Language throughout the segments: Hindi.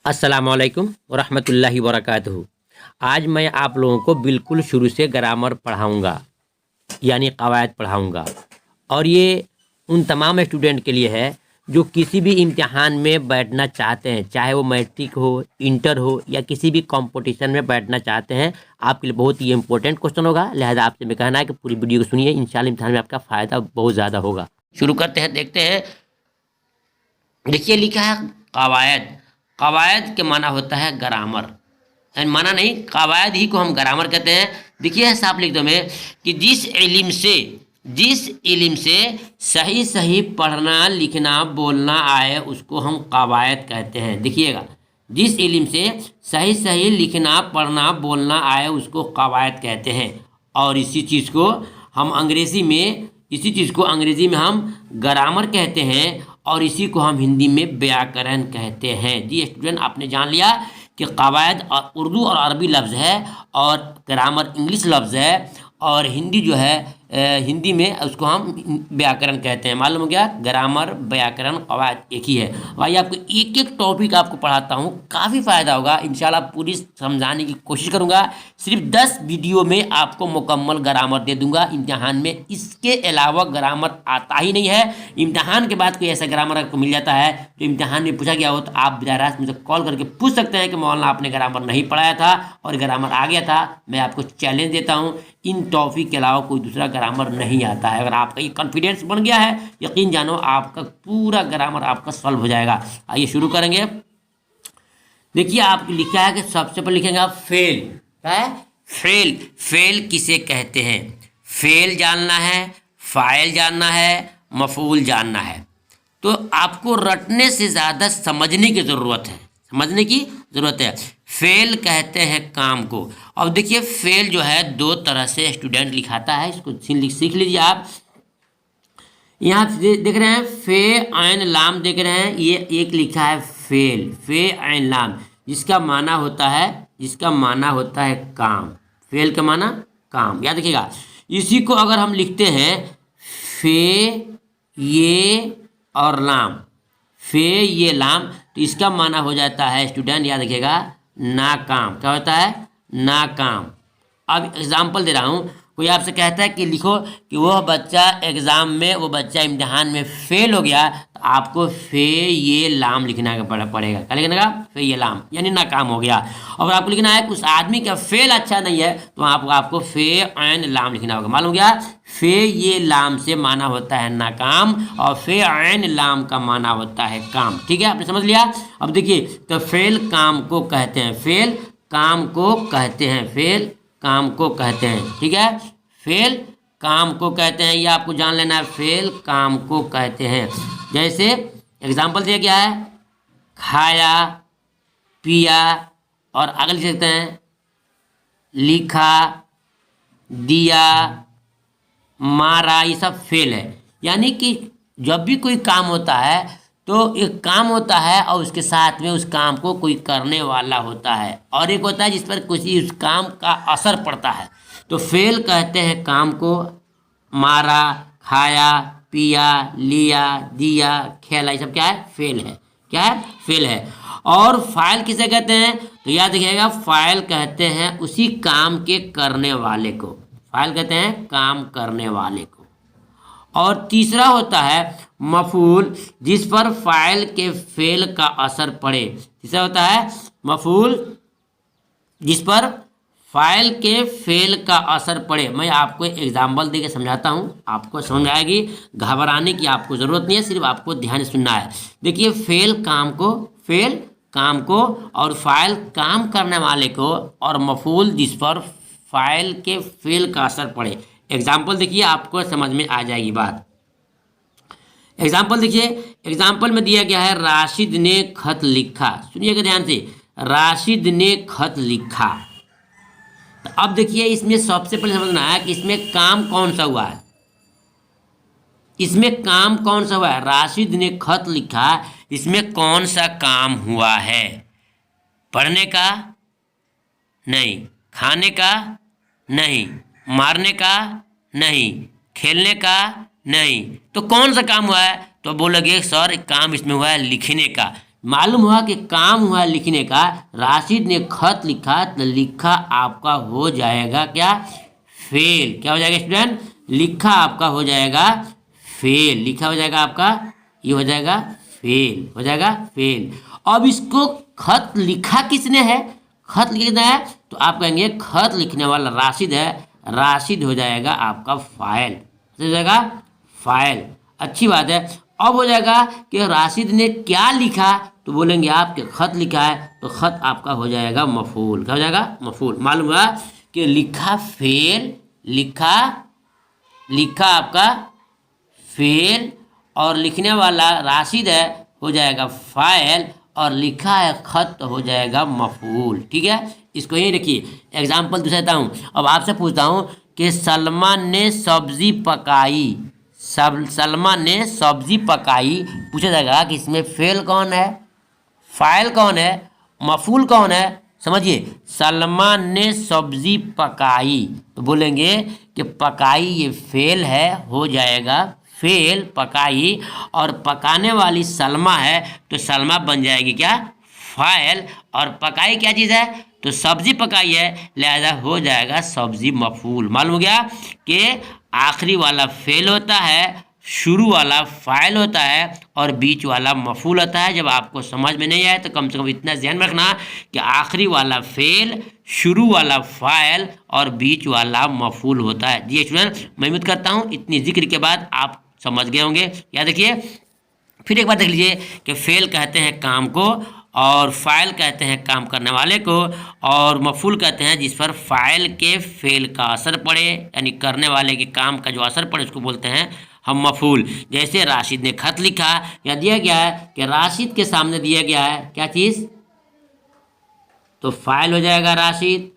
अस्सलामुअलैकुम वरहमतुल्लाहि वबरकातुहू। आज मैं आप लोगों को बिल्कुल शुरू से ग्रामर पढ़ाऊँगा, यानी कवायद पढ़ाऊँगा। और ये उन तमाम स्टूडेंट के लिए है जो किसी भी इम्तिहान में बैठना चाहते हैं, चाहे वो मैट्रिक हो, इंटर हो या किसी भी कंपटीशन में बैठना चाहते हैं। आपके लिए बहुत ही इंपॉर्टेंट क्वेश्चन होगा, लिहाजा आपसे मैं कहना है कि पूरी वीडियो को सुनिए, इंशाल्लाह इम्तिहान में आपका फ़ायदा बहुत ज़्यादा होगा। शुरू करते हैं, देखते हैं। देखिए लिखा है कवायद। कवायद के माना होता है ग्रामर, माना नहीं, कवायद ही को हम ग्रामर कहते हैं। देखिए साफ लिख दो में कि जिस इल्म से सही सही पढ़ना लिखना बोलना आए उसको हम कवायद कहते हैं। देखिएगा, जिस इल्म से सही सही लिखना पढ़ना बोलना आए उसको कवायद कहते हैं। और इसी चीज़ को हम अंग्रेज़ी में हम ग्रामर कहते हैं और इसी को हम हिंदी में व्याकरण कहते हैं। जी स्टूडेंट, आपने जान लिया कि कवायद और उर्दू और अरबी लफ्ज़ है और ग्रामर इंग्लिश लफ्ज़ है और हिंदी जो है हिंदी में उसको हम व्याकरण कहते हैं। मालूम हो गया, ग्रामर व्याकरण कवायद एक ही है। भाई आपको एक एक टॉपिक आपको पढ़ाता हूँ, काफ़ी फ़ायदा होगा इंशाल्लाह। पूरी समझाने की कोशिश करूँगा। सिर्फ 10 वीडियो में आपको मुकम्मल ग्रामर दे दूंगा इम्तिहान में। इसके अलावा ग्रामर आता ही नहीं है। इम्तिहान के बाद कोई ऐसा ग्रामर आपको मिल जाता है जो इम्तिहान में पूछा गया हो तो आप बराह रास्त मुझे कॉल करके पूछ सकते हैं कि मौलाना आपने ग्रामर नहीं पढ़ाया था और ग्रामर आ गया था। मैं आपको चैलेंज देता हूँ, इन टॉपिक के अलावा कोई दूसरा ग्रामर नहीं आता है। अगर आपका ये कॉन्फिडेंस बन गया है, यकीन जानो आपका पूरा ग्रामर आपका सॉल्व हो जाएगा। आइए शुरू करेंगे। देखिए आप लिखा है कि सबसे पहले लिखेंगे आप फेल। क्या है? फेल। फेल किसे कहते हैं? फेल जानना है, फाइल जानना है, मफूल जानना है। तो आपको रटने से ज़्यादा समझने की ज़रूरत है, समझने की ज़रूरत है। फेल कहते हैं काम को। अब देखिए फेल जो है दो तरह से स्टूडेंट लिखाता है, इसको सीख लीजिए आप। यहाँ देख रहे हैं फे ऐन लाम, देख रहे हैं ये एक लिखा है फेल, फे ऐन लाम, जिसका माना होता है काम। फेल का माना काम, याद रखिएगा। इसी को अगर हम लिखते हैं फे ये और लाम, फे ये लाम, तो इसका माना हो जाता है स्टूडेंट, याद रखिएगा, नाकाम। क्या होता है? नाकाम। अब एग्जाम्पल दे रहा हूँ। कोई आपसे कहता है कि लिखो कि वह बच्चा एग्ज़ाम में, वो बच्चा इम्तिहान में फेल हो गया, तो आपको फे ये लाम लिखना पड़ेगा। क्या लिखना का? फे ये लाम, यानी नाकाम हो गया। और आपको लिखना है कि उस आदमी का फेल अच्छा नहीं है, तो आपको फे ऐन लाम लिखना होगा। मालूम गया? फे ये लाम से माना होता है नाकाम और फे ऐन लाम का माना होता है काम। ठीक है, आपने समझ लिया। अब देखिए, तो फेल काम को कहते हैं, फेल काम को कहते हैं, फेल काम को कहते हैं। ठीक है, फेल काम को कहते हैं, ये आपको जान लेना है, फेल काम को कहते हैं। जैसे एग्जाम्पल दिया गया है, खाया, पिया, और आगे लिख सकते हैं लिखा, दिया, मारा, ये सब फेल है। यानी कि जब भी कोई काम होता है तो एक काम होता है और उसके साथ में उस काम को कोई करने वाला होता है, और एक होता है जिस पर किसी उस काम का असर पड़ता है। तो फेल कहते हैं काम को। मारा, खाया, पिया, लिया, दिया, खेला, ये सब क्या है? फेल है। क्या है? फेल है। और फाइल किसे कहते हैं? तो याद रखिएगा, फाइल कहते हैं उसी काम के करने वाले को। फाइल कहते हैं काम करने वाले को। और तीसरा होता है मफूल, जिस पर फाइल के फेल का असर पड़े। तीसरा होता है मफूल, जिस पर फाइल के फेल का असर पड़े। मैं आपको एग्जाम्पल देके समझाता हूँ, आपको समझ आएगी। घबराने की आपको ज़रूरत नहीं है, सिर्फ आपको ध्यान से सुनना है। देखिए फेल काम को और फाइल काम करने वाले को, और मफूल जिस पर फाइल के फेल का असर पड़े। एग्जाम्पल देखिए, आपको समझ में आ जाएगी बात। एग्जाम्पल देखिए, एग्जाम्पल में दिया गया है राशिद ने खत लिखा। सुनिएगा ध्यान से, राशिद ने खत लिखा। तो अब देखिए इसमें सबसे पहले समझना है कि इसमें काम कौन सा हुआ है। इसमें काम कौन सा हुआ है? राशिद ने खत लिखा, इसमें कौन सा काम हुआ है? पढ़ने का नहीं, खाने का नहीं, मारने का नहीं, खेलने का नहीं, तो कौन सा काम हुआ है? तो बोलोगे सर काम इसमें हुआ है लिखने का। मालूम हुआ कि काम हुआ लिखने का, राशिद ने खत लिखा, तो लिखा आपका हो जाएगा क्या, फेल। क्या हो जाएगा स्टूडेंट, लिखा आपका हो जाएगा फेल, लिखा हो जाएगा आपका, ये हो जाएगा फेल, हो जाएगा फेल। अब इसको खत लिखा किसने है, खत लिखना है तो आप कहेंगे खत लिखने वाला राशिद है, राशिद हो जाएगा आपका फाइल, हो जाएगा फाइल। अच्छी बात है। अब हो जाएगा कि राशिद ने क्या लिखा, तो बोलेंगे आप कि खत लिखा है, तो खत आपका हो जाएगा मफूल। क्या हो जाएगा, मफूल। मालूम हुआ कि लिखा फेल, लिखा, लिखा आपका फेल, और लिखने वाला राशिद है, हो जाएगा फाइल, और लिखा है खत तो हो जाएगा मफूल। ठीक है, इसको यही रखिए। एग्जाम्पल दूसरा देता हूँ। अब आपसे पूछता हूँ कि सलमा ने सब्जी पकाई, सलमा ने सब्जी पकाई, पूछा जाएगा कि इसमें फेल कौन है, फाइल कौन है, मफूल कौन है। समझिए, सलमा ने सब्जी पकाई, तो बोलेंगे कि पकाई ये फेल है, हो जाएगा फेल, पकाई, और पकाने वाली सलमा है, तो सलमा बन जाएगी क्या, फाइल, और पकाई क्या चीज़ है, तो सब्जी पकाई है, लिहाजा हो जाएगा सब्जी मफूल। मालूम हो गया कि आखिरी वाला फेल होता है, शुरू वाला फाइल होता है, और बीच वाला मफूल होता है। जब आपको समझ में नहीं आए तो कम से कम इतना ध्यान में रखना कि आखिरी वाला फेल, शुरू वाला फाइल, और बीच वाला मफूल होता है। जी स्टूडेंट, मैं उम्मीद करता हूँ इतनी जिक्र के बाद आप समझ गए होंगे। याद रखिए, फिर एक बार देख लीजिए कि फेल कहते हैं काम को, और फाइल कहते हैं काम करने वाले को, और मफूल कहते हैं जिस पर फाइल के फेल का असर पड़े, यानी करने वाले के काम का जो असर पड़े उसको बोलते हैं हम मफूल। जैसे राशिद ने खत लिखा, या दिया गया है कि राशिद के सामने दिया गया है क्या चीज़, तो फाइल हो जाएगा राशिद,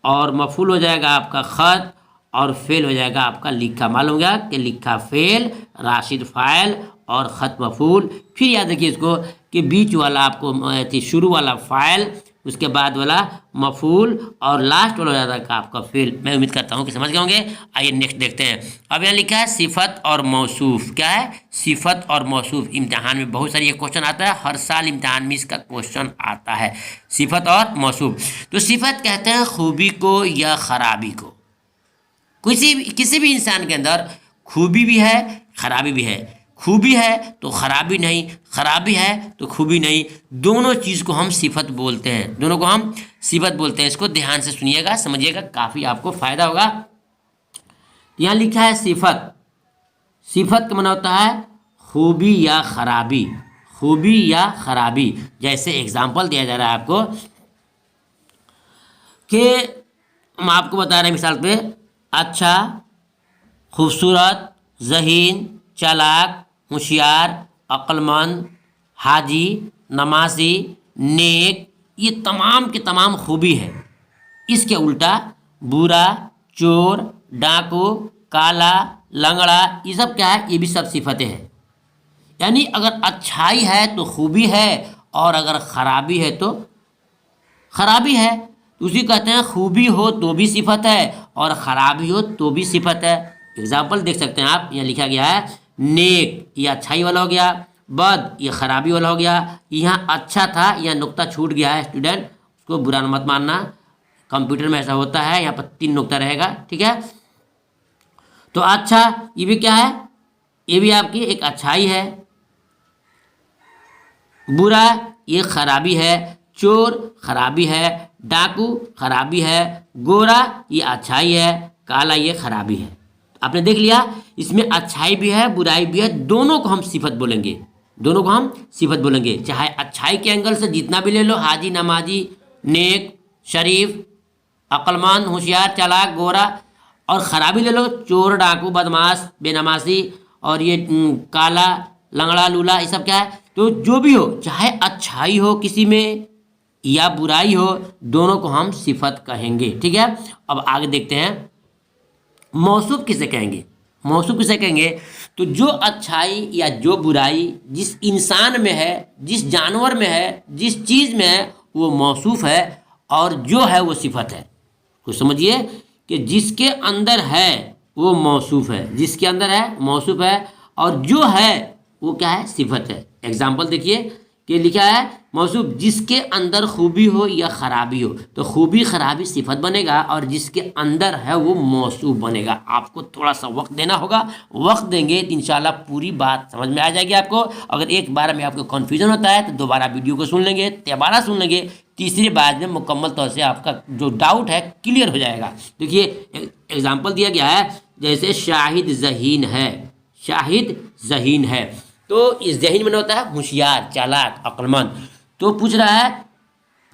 और मफूल हो जाएगा आपका खत, और फेल हो जाएगा आपका लिखा। मालूम गया कि लिखा फेल, राशिद फाइल, और खत मफूल। फिर याद रखिए इसको कि बीच वाला आपको शुरू वाला फाइल, उसके बाद वाला मफूल, और लास्ट वाला हो जाता है आपका फेल। मैं उम्मीद करता हूँ कि समझ गए होंगे। आइए नेक्स्ट देखते हैं। अब यहाँ लिखा है सिफत और मौसूफ। क्या है, सिफत और मौसूफ। इम्तिहान में बहुत सारी ये क्वेश्चन आता है, हर साल इम्तिहान में इसका क्वेश्चन आता है, सिफत और मौसूफ। तो सिफत कहते हैं खूबी को या खराबी को। किसी भी इंसान के अंदर खूबी भी है, खराबी भी है। खूबी है तो खराबी नहीं, खराबी है तो खूबी नहीं, दोनों चीज़ को हम सिफत बोलते हैं, दोनों को हम सिफत बोलते हैं। इसको ध्यान से सुनिएगा, समझिएगा, काफ़ी आपको फायदा होगा। यहाँ लिखा है सिफत। सिफत का माना होता है खूबी या खराबी, खूबी या खराबी। जैसे एग्जाम्पल दिया जा रहा है आपको कि हम आपको बता रहे हैं मिसाल पे, अच्छा, खूबसूरत, ज़हीन, चालाक, होशियार, अक्लमंद, हाजी, नमाजी, नेक, ये तमाम के तमाम खूबी है। इसके उल्टा बुरा, चोर, डाकू, काला, लंगड़ा, ये सब क्या है, ये भी सब सिफतें हैं। यानी अगर अच्छाई है तो खूबी है, और अगर खराबी है तो खराबी है। उसी कहते हैं खूबी हो तो भी सिफत है, और खराबी हो तो भी सिफत है। एग्जाम्पल देख सकते हैं आप, यहाँ लिखा गया है नेक, ये अच्छाई वाला हो गया, बद ये खराबी वाला हो गया। यहाँ अच्छा था, यहाँ नुक्ता छूट गया है स्टूडेंट, उसको बुरा मत मानना, कंप्यूटर में ऐसा होता है, यहाँ पर 3 नुक्ता रहेगा। ठीक है, तो अच्छा ये भी क्या है, ये भी आपकी एक अच्छाई है। बुरा ये खराबी है, चोर खराबी है, डाकू खराबी है, गोरा ये अच्छाई है, काला ये खराबी है। आपने देख लिया, इसमें अच्छाई भी है, बुराई भी है, दोनों को हम सिफत बोलेंगे, दोनों को हम सिफत बोलेंगे। चाहे अच्छाई के एंगल से जितना भी ले लो, हाजी, नमाजी, नेक, शरीफ, अक्लमंद, होशियार, चालाक, गोरा, और ख़राबी ले लो, चोर, डाकू, बदमाश, बेनमाजी, और ये काला, लंगड़ा, लूला, ये सब क्या है। तो जो भी हो, चाहे अच्छाई हो किसी में या बुराई हो, दोनों को हम सिफत कहेंगे। ठीक है, अब आगे देखते हैं मौसूफ किसे कहेंगे। मौसूफ किसे कहेंगे, तो जो अच्छाई या जो बुराई जिस इंसान में है, जिस जानवर में है, जिस चीज़ में है, वो मौसूफ है, और जो है वो सिफत है। तो समझिए कि जिसके अंदर है वो मौसूफ है, जिसके अंदर है मौसूफ है, और जो है वो क्या है, सिफत है। एग्जाम्पल देखिए, कि लिखा है मौसूफ जिसके अंदर खूबी हो या खराबी हो, तो खूबी खराबी सिफत बनेगा और जिसके अंदर है वो मौसूफ बनेगा। आपको थोड़ा सा वक्त देना होगा, वक्त देंगे तो इंशाल्लाह पूरी बात समझ में आ जाएगी आपको। अगर एक बार में आपको कन्फ्यूजन होता है तो दोबारा वीडियो को सुन लेंगे, दोबारा सुन लेंगे, तीसरी बार में मुकम्मल तौर से आपका जो डाउट है क्लियर हो जाएगा। देखिए एग्जाम्पल दिया गया है, जैसे शाहिद ज़हीन है, शाहिद ज़हीन है, तो इस ज़हीन में होता है होशियार, चालाक, अक्लमंद। तो पूछ रहा है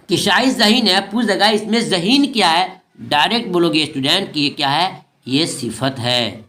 कि शाहिद ज़हीन है, पूछ देगा इसमें ज़हीन क्या है, डायरेक्ट बोलोगे स्टूडेंट कि ये क्या है, ये सिफत है।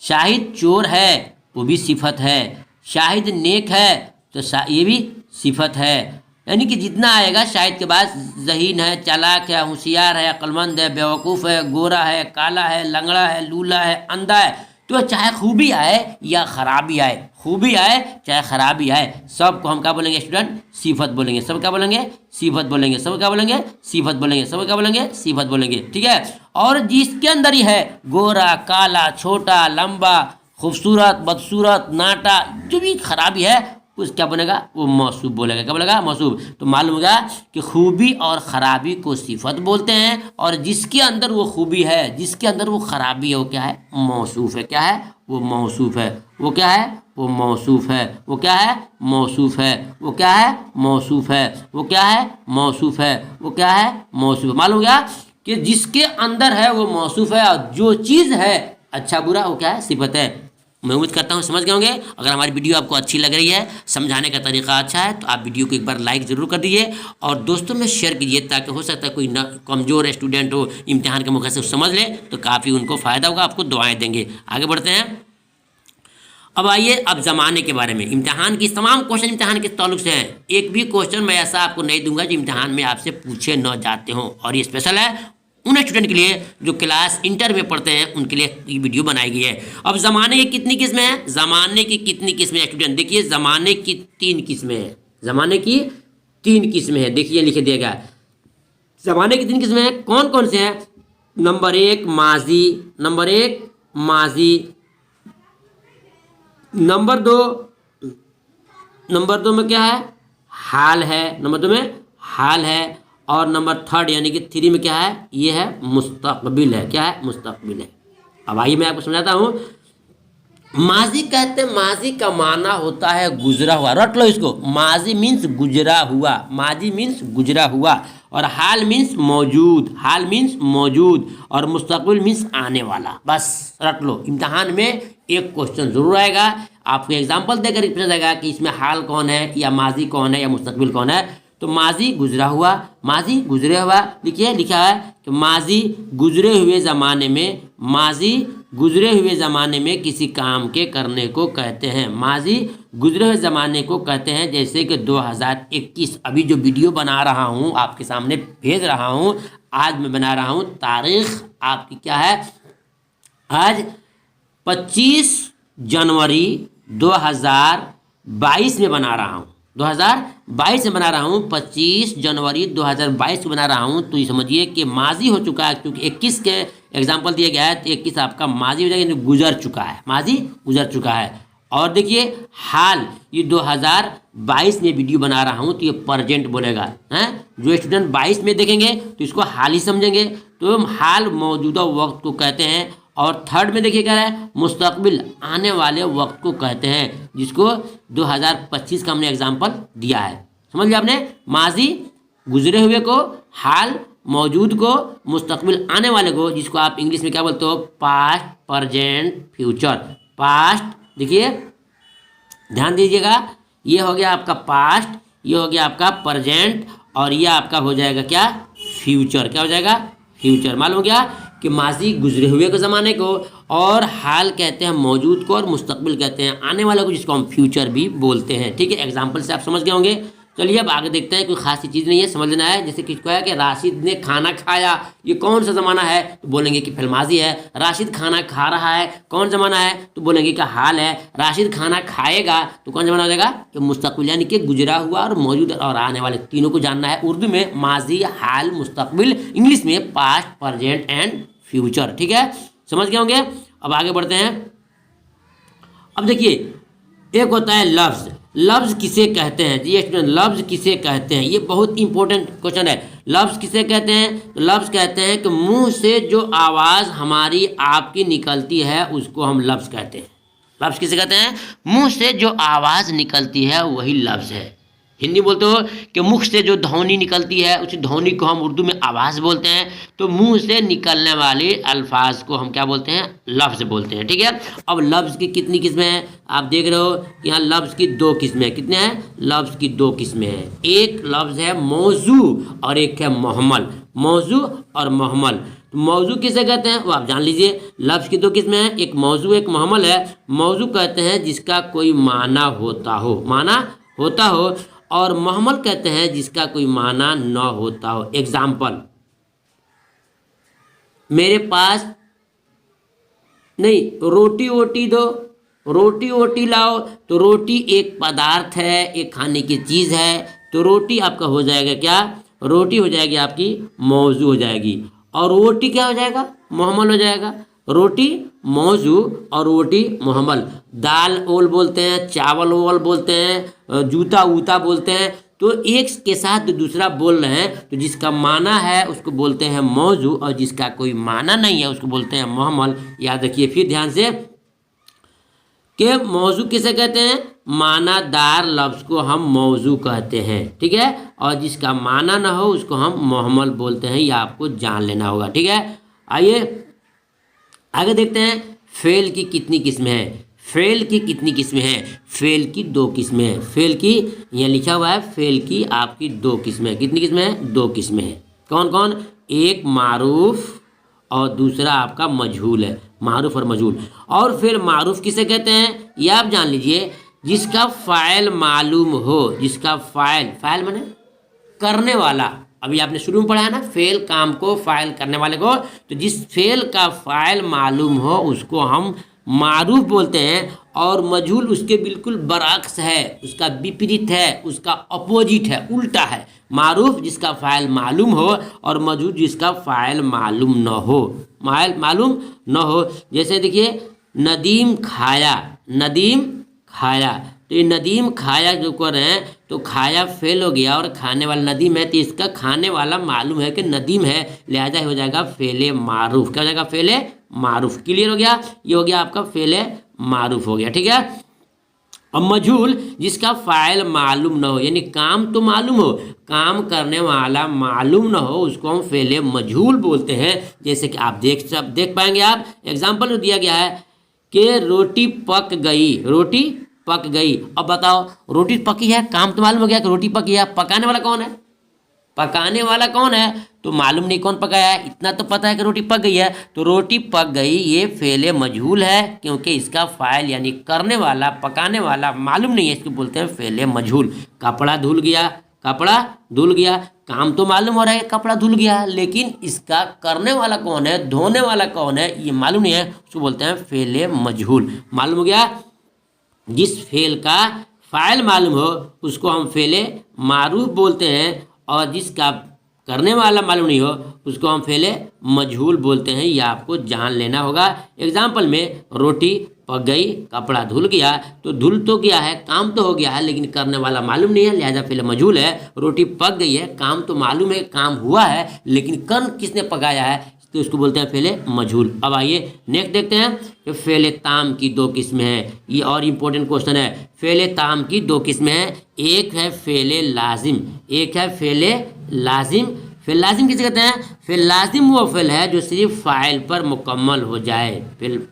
शाहिद चोर है, वो भी सिफत है। शाहिद नेक है, तो ये भी सिफत है। यानी कि जितना आएगा शाहिद के बाद, ज़हीन है, चालाक है, होशियार है, अक्लमंद है, बेवकूफ़ है, गोरा है, काला है, लंगड़ा है, लूला है, अंधा है, तो चाहे खूबी आए या खराबी आए, खूबी आए चाहे खराबी आए, सबको हम क्या बोलेंगे स्टूडेंट, सिफत बोलेंगे। सब क्या बोलेंगे, सिफत बोलेंगे। सब क्या बोलेंगे, सिफत बोलेंगे। सब क्या बोलेंगे, सिफत बोलेंगे। ठीक है। और जिसके अंदर ही है गोरा, काला, छोटा, लंबा, खूबसूरत, बदसूरत, नाटा, जो भी खराबी है उस क्या बनेगा, वो मौसूफ बोलेगा। क्या बोलेगा, मौसूफ। तो मालूम होगा कि खूबी और ख़राबी को सिफत बोलते हैं, और जिसके अंदर वो खूबी है, जिसके अंदर वो ख़राबी है, वो क्या है, मौसूफ है। क्या है, वो मौसूफ है। वो क्या है, वो मौसूफ है। वो क्या है, मौसूफ है। वो क्या है, मौसूफ है। वो क्या है, मौसूफ है। वो क्या है, मौसूफ। मालूम गया कि जिसके अंदर है वो मौसूफ है, और जो चीज़ है अच्छा बुरा वो क्या है, सिफत है। मैं उम्मीद करता हूँ समझ गए होंगे। अगर हमारी वीडियो आपको अच्छी लग रही है, समझाने का तरीका अच्छा है, तो आप वीडियो को एक बार लाइक ज़रूर कर दीजिए और दोस्तों में शेयर कीजिए, ताकि हो सकता है कोई कमज़ोर स्टूडेंट हो, इम्तिहान के मौके से समझ ले तो काफ़ी उनको फ़ायदा होगा, आपको दुआएं देंगे। आगे बढ़ते हैं। अब आइए अब ज़माने के बारे में। इम्तिहान की तमाम क्वेश्चन इम्तिहान के ताल्लुक से हैं। एक भी क्वेश्चन मैं ऐसा आपको नहीं दूंगा जो इम्तिहान में आपसे पूछे न जाते हों, और ये स्पेशल है उन स्टूडेंट के लिए जो क्लास इंटर में पढ़ते हैं, उनके लिए ये वीडियो बनाई गई है। अब ज़माने की कितनी किस्में हैं, ज़माने की कितनी किस्में हैं स्टूडेंट, देखिए ज़माने की 3 किस्में हैं। ज़माने की 3 किस्में हैं, देखिए लिखे दिया गया। ज़माने की 3 किस्में हैं, कौन कौन से हैं। नंबर 1 माजी, नंबर 1 माजी। नंबर 2 में क्या है, हाल है। नंबर 2 में हाल है। और नंबर 3 यानी कि 3 में क्या है, ये है मुस्तकबिल है। क्या है, मुस्तकबिल है। अब आइए मैं आपको समझाता हूँ। माजी कहते हैं, माजी का माना होता है गुजरा हुआ, रट लो इसको। माजी मीन्स गुजरा हुआ, माजी मीन्स गुजरा हुआ, और हाल मीन्स मौजूद, हाल मीन्स मौजूद, और मुस्तकबिल मीन्स आने वाला। बस रट लो। इम्तिहान में एक क्वेश्चन जरूर आएगा, आपको एग्जाम्पल देकर पूछा जाएगा कि इसमें हाल कौन है, या माजी कौन है, या मुस्तकबिल कौन है। तो माजी गुजरा हुआ, माजी गुजरे हुआ। लिखिए, लिखा है कि माजी गुजरे हुए ज़माने में, माजी गुजरे हुए ज़माने में किसी काम के करने को कहते हैं। माजी गुजरे हुए ज़माने को कहते हैं। जैसे कि 2021 अभी जो वीडियो बना रहा हूँ आपके सामने भेज रहा हूँ, आज मैं बना रहा हूँ, तारीख आपकी क्या है, आज 25 जनवरी 2022 में बना रहा हूँ, 2022 में बना रहा हूँ, 25 जनवरी 2022 को बना रहा हूँ। तो ये समझिए कि माजी हो चुका है, क्योंकि 21 के एग्जाम्पल दिया गया है, तो 21 आपका माजी हो जाएगा, यानी गुजर चुका है, माजी गुजर चुका है। और देखिए हाल, ये 2022 में वीडियो बना रहा हूँ, तो ये प्रेजेंट बोलेगा हैं। जो स्टूडेंट 22 में देखेंगे तो इसको हाल ही समझेंगे, तो हाल मौजूदा वक्त को कहते हैं। और 3rd में देखिए क्या है, मुस्तकबिल आने वाले वक्त को कहते हैं, जिसको 2025 का हमने एग्जाम्पल दिया है। समझ लिया आपने। माजी गुजरे हुए को, हाल मौजूद को, मुस्तकबिल आने वाले को, जिसको आप इंग्लिश में क्या बोलते हो, पास्ट, प्रेजेंट, फ्यूचर। पास्ट देखिए, ध्यान दीजिएगा, ये हो गया आपका पास्ट, ये हो गया आपका प्रेजेंट, और ये आपका हो जाएगा क्या, फ्यूचर। क्या हो जाएगा, फ्यूचर। मालूम हो गया कि माजी गुजरे हुए के ज़माने को, और हाल कहते हैं मौजूद को, और मुस्तकबिल कहते हैं आने वाले को, जिसको हम फ्यूचर भी बोलते हैं। ठीक है, एग्जाम्पल से आप समझ गए होंगे। चलिए अब आगे देखते हैं, कोई खासी चीज़ नहीं है, समझ लेना है। जैसे किसको है कि राशिद ने खाना खाया, ये कौन सा ज़माना है, तो बोलेंगे कि फिल माजी है। राशिद खाना खा रहा है, कौन ज़माना है, तो बोलेंगे कि हाल है। राशिद खाना खाएगा तो कौन ज़माना हो जाएगा, कि मुस्तकबिल, यानी कि गुजरा हुआ और मौजूद और आने वाले, तीनों को जानना है। उर्दू में माजी, हाल, मुस्तकबिल, इंग्लिश में पास्ट, प्रेजेंट एंड फ्यूचर। ठीक है, समझ गए होंगे। अब आगे बढ़ते हैं। अब देखिए, एक होता है लफ्ज़, लफ्ज़ किसे कहते हैं जी स्टूडेंट, लफ्ज़ किसे कहते हैं, ये बहुत इंपॉर्टेंट क्वेश्चन है। लफ्ज़ किसे कहते हैं? तो लफ्ज़ कहते हैं कि मुंह से जो आवाज़ हमारी आपकी निकलती है उसको हम लफ्ज़ कहते हैं। लफ्ज़ किसे कहते हैं? मुंह से जो आवाज़ निकलती है वही लफ्ज़ है। हिंदी बोलते हो कि मुख से जो ध्वनि निकलती है उसी ध्वनि को हम उर्दू में आवाज़ बोलते हैं। तो मुंह से निकलने वाले अल्फाज को हम क्या बोलते हैं? लफ्ज़ बोलते हैं। ठीक है, अब लफ्ज़ की कितनी किस्में हैं? आप देख रहे हो यहाँ लफ्ज़ की 2 किस्में हैं। कितने हैं? लफ्ज़ की 2 किस्में हैं। एक लफ्ज़ है मौजू और एक है मुहम्मल। मौजू और मुहम्मल। तो मौजू किसे कहते हैं वो आप जान लीजिए। लफ्ज़ की 2 किस्में हैं, एक मौजू एक मुहम्मल है। मौजू कहते हैं जिसका कोई माना होता हो, माना होता हो, और मुहम्मल कहते हैं जिसका कोई माना न होता हो। एग्जाम्पल, मेरे पास नहीं रोटी वोटी दो, रोटी वोटी लाओ, तो रोटी एक पदार्थ है, एक खाने की चीज़ है। तो रोटी आपका हो जाएगा क्या? रोटी हो जाएगी आपकी मौजू हो जाएगी, और रोटी क्या हो जाएगा? मुहम्मल हो जाएगा। रोटी मौजू और रोटी मुहम्मल। दाल ओल बोलते हैं, चावल ओवल बोलते हैं, जूता ऊता बोलते हैं। तो एक के साथ दूसरा बोल रहे हैं तो जिसका माना है उसको बोलते हैं मौजू, और जिसका कोई माना नहीं है उसको बोलते हैं मुहम्मल। याद रखिए फिर ध्यान से कि मौजू किसे कहते हैं? मानादार लफ्ज़ को हम मौजू कहते हैं। ठीक है, और जिसका माना ना हो उसको हम मुहम्मल बोलते हैं। यह आपको जान लेना होगा। ठीक है, आइए आगे देखते हैं फेल की कितनी किस्में हैं। फेल की कितनी किस्में हैं? फेल की 2 किस्में हैं। फेल की यहाँ लिखा हुआ है, फेल की आपकी 2 किस्में हैं। कितनी किस्में हैं? 2 किस्में हैं। कौन कौन? एक मारूफ और दूसरा आपका मजहूल है। मारूफ और मजहूल। और फिर मारूफ किसे कहते हैं ये आप जान लीजिए, जिसका फ़ाइल मालूम हो। जिसका फ़ाइल माने करने वाला। अभी आपने शुरू में पढ़ा है ना, फेल काम को फाइल करने वाले को। तो जिस फेल का फाइल मालूम हो उसको हम मारूफ बोलते हैं, और मजहूल उसके बिल्कुल बरअक्स है, उसका विपरीत है, उसका अपोजिट है, उल्टा है। मारूफ जिसका फाइल मालूम हो, और मजहूल जिसका फाइल मालूम न हो। मालूम न हो, जैसे देखिए नदीम खाया, नदीम खाया। तो ये नदीम खाया जो कर रहे हैं, तो खाया फेल हो गया और खाने वाला नदीम है, तो इसका खाने वाला मालूम है कि नदीम है, लिहाजा हो जाएगा फेले मारूफ। क्या हो जाएगा? फेले मारूफ। क्लियर हो गया? ये हो गया आपका फेले मारूफ हो गया। ठीक है, अब मजहूल जिसका फाइल मालूम न हो, यानी काम तो मालूम हो, काम करने वाला मालूम न हो, उसको हम फेले मजहूल बोलते हैं। जैसे कि आप देख पाएंगे, आप एग्जाम्पल दिया गया है कि रोटी पक गई, रोटी पक गई। अब बताओ रोटी पकी है, काम तो मालूम हो गया कि रोटी पकी है, पकाने वाला कौन है? पकाने वाला कौन है? तो मालूम नहीं कौन पकाया है, इतना तो पता है कि रोटी पक गई है। तो रोटी पक गई ये फेले मजहूल है, क्योंकि इसका फाइल यानी करने वाला पकाने वाला मालूम नहीं है, इसको बोलते हैं फेले मजहूल। कपड़ा धुल गया, कपड़ा धुल गया, काम तो मालूम हो रहा है कपड़ा धुल गया, लेकिन इसका करने वाला कौन है, धोने वाला कौन है, ये मालूम नहीं है, उसको बोलते हैं फेले मजहूल। मालूम हो गया? जिस फेल का फाइल मालूम हो उसको हम फेले मारूफ बोलते हैं, और जिसका करने वाला मालूम नहीं हो उसको हम फेले मजहूल बोलते हैं। ये आपको जान लेना होगा। एग्जाम्पल में रोटी पक गई, कपड़ा धुल गया, तो धुल तो गया है, काम तो हो गया है, लेकिन करने वाला मालूम नहीं है, लिहाजा फेले मजहूल है। रोटी पक गई है, काम तो मालूम है, काम हुआ है, लेकिन कर किसने पकाया है, तो उसको बोलते हैं फेले मजहूल। अब आइए नेक्स्ट देखते हैं कि फेले ताम की 2 किस्में हैं। ये और इम्पोर्टेंट क्वेश्चन है। फेले ताम की 2 किस्में हैं, एक है फेले लाजिम, एक है फेले लाजिम। फेल लाजिम किसे कहते हैं? फेल लाजिम वो फेल है जो सिर्फ फाइल पर मुकम्मल हो जाए। फेल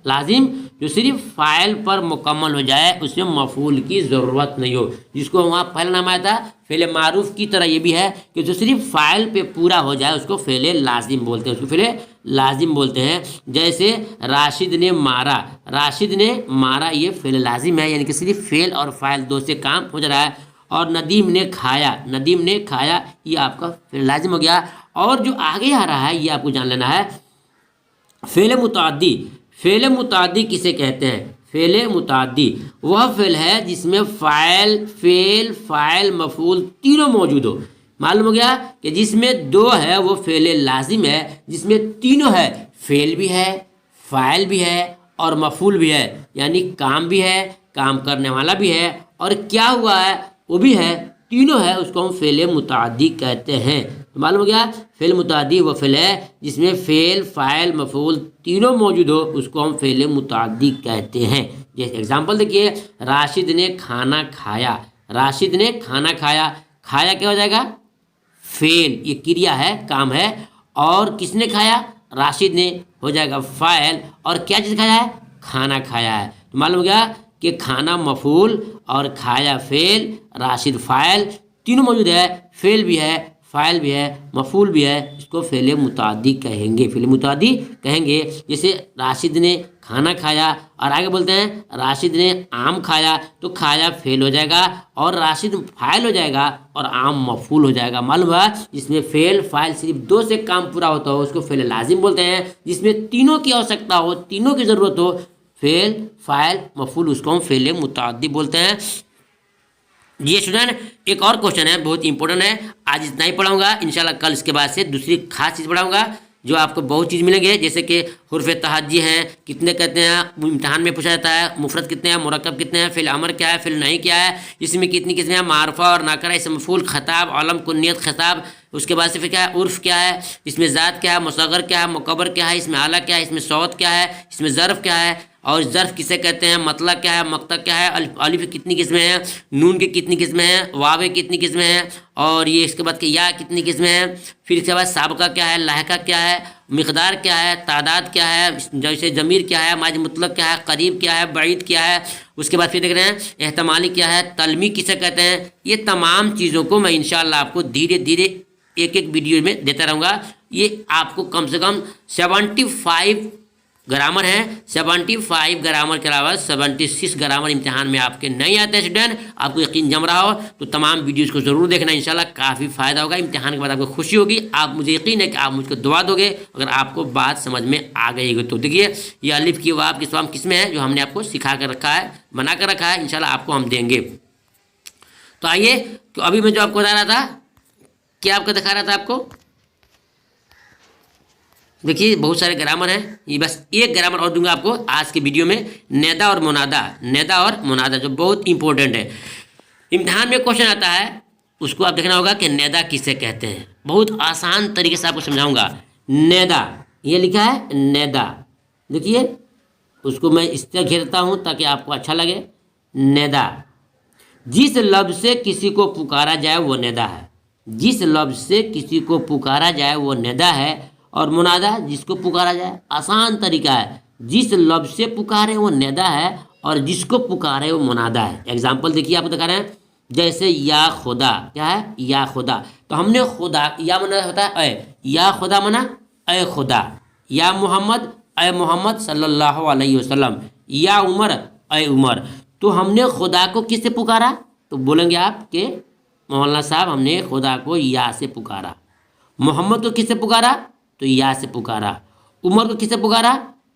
लाजिम जो सिर्फ फाइल पर मुकम्मल हो जाए, उसमें मफूल की ज़रूरत नहीं हो, जिसको वहाँ पहला नाम आया था फेले मारूफ की तरह ये भी है कि जो सिर्फ फाइल पे पूरा हो जाए उसको फेले लाजिम बोलते हैं, उसको फेले लाजिम बोलते हैं। जैसे राशिद ने मारा, राशिद ने मारा, ये फेले लाजिम है, यानी कि सिर्फ फेल और फाइल 2 से काम हो जा रहा है। और नदीम ने खाया, नदीम ने खाया, ये आपका फेले लाजिम हो गया। और जो आगे आ रहा है ये आपको जान लेना है, फेले मुताद्दी। फेले मुताद्दी किसे कहते हैं? फेले मुताद्दी वह फेल है जिसमें फाइल, फेल, फाइल, मफूल तीनों मौजूद हो। मालूम हो गया कि जिसमें 2 है वो फेले लाजिम है, जिसमें तीनों है, फेल भी है, फाइल भी है और मफूल भी है, यानी काम भी है, काम करने वाला भी है, और क्या हुआ है वो भी है, तीनों है, उसको हम फ़ेल मुतअद्दी कहते हैं। तो मालूम हो गया, फ़ेल मुतअद्दी वो फ़ेल है जिसमें फ़ेल, फ़ाइल, मफ़ऊल तीनों मौजूद हो, उसको हम फ़ेल मुतअद्दी कहते हैं। जैसे एग्जाम्पल देखिए, राशिद ने खाना खाया, राशिद ने खाना खाया, खाया क्या हो जाएगा, फ़ेल, ये क्रिया है, काम है। और किसने खाया, राशिद ने, हो जाएगा फ़ाइल। और क्या चीज़ खाया है, खाना खाया है। तो मालूम हो गया कि खाना मफूल और खाया फ़ेल, राशिद फ़ाइल, तीनों मौजूद है, फ़ेल भी है, फ़ाइल भी है, मफूल भी है, इसको फ़ेल मुतअद्दी कहेंगे, फ़ेल मुतअद्दी कहेंगे। जैसे राशिद ने खाना खाया और आगे बोलते हैं राशिद ने आम खाया, तो खाया फ़ेल हो जाएगा और राशिद फ़ाइल हो जाएगा और आम मफूल हो जाएगा। मालूम है, जिसमें फ़ेल फ़ाइल सिर्फ दो से काम पूरा होता हो उसको फ़ेल लाजिम बोलते हैं। जिसमें तीनों की आवश्यकता हो, तीनों की ज़रूरत हो, फ़ेल फ़ाइल मफूल, उसको हम फ़ेल मुतअद्दी बोलते हैं। ये स्टूडेंट एक और क्वेश्चन है, बहुत इंपॉर्टेंट है, आज इतना ही पढ़ाऊंगा, इंशाल्लाह कल इसके बाद से दूसरी खास चीज़ पढ़ाऊंगा जो आपको बहुत चीज़ मिलेंगे। जैसे कि हुर्फ़ तहज्जी हैं, कितने कहते हैं, इम्तहान में पूछा जाता है, मुफरत कितने हैं, मुरक्कब कितने हैं, फ़िल अमर क्या है, फ़िल नहीं क्या है, इसमें कितनी किस्में हैं, मारफा और नाकरा, इसमें मफ़ूल, खताब, अलम, कुन्नियत, खिताब, उसके बाद से फिर क्या है, उर्फ़ क्या है, इसमें ज़ात क्या है, मुसग़र क्या है, मुकब्बर क्या है, इसमें आला क्या है, इसमें सौत क्या है, इसमें ज़र्फ़ क्या है, और ज़र्फ़ किसे कहते हैं, मतला क्या है, मक्ता क्या है, अलिफ की कितनी किस्में हैं, नून की कितनी किस्में हैं, वावे कितनी किस्में हैं, और ये इसके बाद कि या कितनी किस्में हैं, फिर इसके बाद साबका क्या है, लाहका क्या है, मिक़दार क्या है, तादाद क्या है, जैसे ज़मीर क्या है, माज़ी मुतलक क्या है, करीब क्या है, बईद क्या है, उसके बाद फिर देख रहे हैं एहतमाली क्या है, तलमी किसे कहते हैं। ये तमाम चीज़ों को मैं इंशाअल्लाह आपको धीरे धीरे एक एक वीडियो में देता रहूँगा। ये आपको कम से कम 75 ग्रामर है, 75 ग्रामर के अलावा 76 ग्रामर इम्तिहान में आपके नहीं आते हैं। स्टूडेंट आपको यकीन जम रहा हो तो तमाम वीडियोस को ज़रूर देखना, इंशाल्लाह काफ़ी फ़ायदा होगा। इम्तिहान के बाद आपको खुशी होगी, आप मुझे यकीन है कि आप मुझको दुआ दोगे अगर आपको बात समझ में आ गई हो। तो देखिए ये अलिफ की वाव की स्वाम किसमें है जो हमने आपको सिखा कर रखा है, बना कर रखा है, इंशाल्लाह आपको हम देंगे। तो आइए, तो अभी मैं जो आपको बता रहा था, क्या आपको दिखा रहा था, आपको देखिए बहुत सारे ग्रामर हैं, ये बस एक ग्रामर और दूंगा आपको आज के वीडियो में, नेदा और मुनादा, नेदा और मुनादा जो बहुत इंपॉर्टेंट है। इम्तिहान में क्वेश्चन आता है, उसको आप देखना होगा कि नेदा किसे कहते हैं। बहुत आसान तरीके से आपको समझाऊंगा। नेदा, ये लिखा है नेदा, देखिए उसको मैं इस तरह घेरता हूँ ताकि आपको अच्छा लगे। नेदा, जिस लफ्ज़ से किसी को पुकारा जाए वो नेदा है, जिस लफ्ज़ से किसी को पुकारा जाए वो नेदा है। और मुनादा, जिसको पुकारा जाए, आसान तरीका है, जिस लफ्ज़ से पुकारे वो नेदा है और जिसको पुकारे वो मुनादा है। एग्जाम्पल देखिए आपको दिखा रहे हैं, जैसे या खुदा, क्या है, या खुदा, तो हमने खुदा, या मना होता है ए, या खुदा मना ए खुदा, या मोहम्मद ए मोहम्मद सल्लल्लाहु अलैहि वसल्लम, या उमर ए उमर। तो हमने खुदा को किससे पुकारा, तो बोलेंगे आप कि मौलाना साहब हमने खुदा को या से पुकारा। मोहम्मद को किससे पुकारा, तो या से पुकारा। उमर को किससे पुकारा,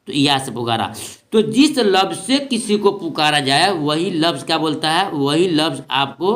तो या से पुकारा। तो जिस लफ्ज़ से किसी को पुकारा जाए वही लफ्ज़ क्या बोलता है, वही लफ्ज़ आपको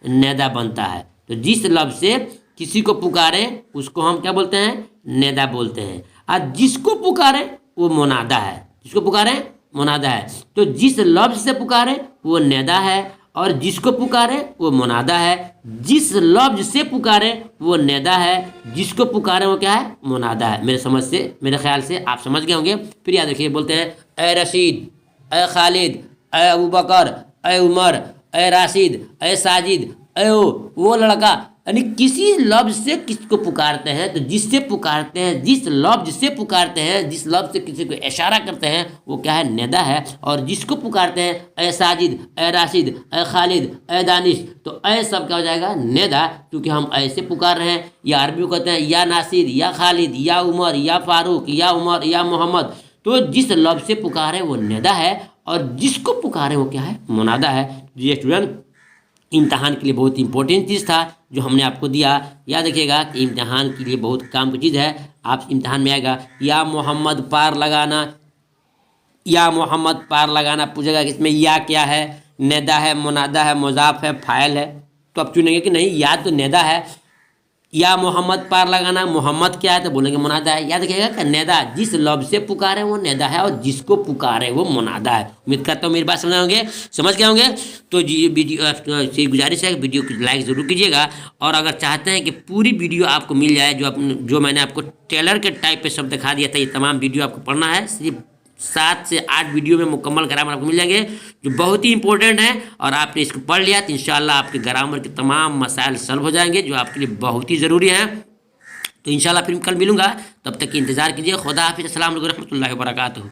नेदा बनता है। तो जिस लफ्ज़ से किसी को पुकारे उसको हम क्या बोलते हैं, नेदा बोलते हैं। और जिसको पुकारे वो मुनादा है, जिसको पुकारे मुनादा है। तो जिस लफ्ज़ से पुकारे वो नेदा है और जिसको पुकारे वो मुनादा है। जिस लफ्ज़ से पुकारे वो नेदा है, जिसको पुकारे वो क्या है, मुनादा है। मेरे समझ से, मेरे ख्याल से आप समझ गए होंगे। फिर याद रखिए, बोलते हैं ए रशीद, ए खालिद, ए अबू बकर, ए उमर, ए राशिद, ए साजिद, ए वो लड़का, यानी किसी लफ्ज़ से किसको पुकारते हैं, तो जिससे पुकारते हैं, जिस लफ्ज़ से पुकारते हैं, जिस लफ्ज़ से किसी को इशारा करते हैं वो क्या है, नेदा है। और जिसको पुकारते हैं ए साजिद, ए राशिद, ए खालिद, ए दानिश, तो ए सब क्या हो जाएगा, नेदा, क्योंकि हम ऐसे पुकार रहे हैं। या अरबी को कहते हैं या नासिर, या खालिद, या उमर, या फारूक, या उमर, या मोहम्मद। तो जिस लफ्ज़ से पुकारे वो नेदा है और जिसको पुकारे वो क्या है, मुनादा है। ये स्टूडेंट इम्तहान के लिए बहुत इंपॉर्टेंट चीज़ था जो हमने आपको दिया। याद रखिएगा कि इम्तहान के लिए बहुत काम की चीज़ है। आप इम्तहान में आएगा या मोहम्मद पार लगाना, या मोहम्मद पार लगाना पूछेगा कि इसमें या क्या है, नेदा है, मुनादा है, मुजाफ है, फाइल है। तो आप चुनेंगे कि नहीं या तो नेदा है, या मोहम्मद पार लगाना, मोहम्मद क्या है तो बोलेंगे मुनादा है। याद रखिएगा कि नेदा, जिस लफ्ज़ से पुकारे वो नेदा है और जिसको पुकारे वो मुनादा है। उम्मीद करता हूँ मेरी बात समझ गए होंगे। तो जी वीडियो से गुजारिश है कि वीडियो को लाइक ज़रूर कीजिएगा, और अगर चाहते हैं कि पूरी वीडियो आपको मिल जाए, जो मैंने आपको टेलर के टाइप पे सब दिखा दिया था, ये तमाम वीडियो आपको पढ़ना है, सिर्फ 7 से 8 वीडियो में मुकम्मल ग्रामर आपको मिल जाएंगे, जो बहुत ही इंपॉर्टेंट है। और आपने इसको पढ़ लिया तो इंशाल्लाह आपके ग्रामर के तमाम मसाइल सॉल्व हो जाएंगे, जो आपके लिए बहुत ही ज़रूरी है। तो इंशाल्लाह फिर कल मिलूंगा, तब तक की इंतज़ार कीजिए। खुदा हाफिज़, अस्सलाम वालेकुम रहमतुल्लाहि व बरकातहू।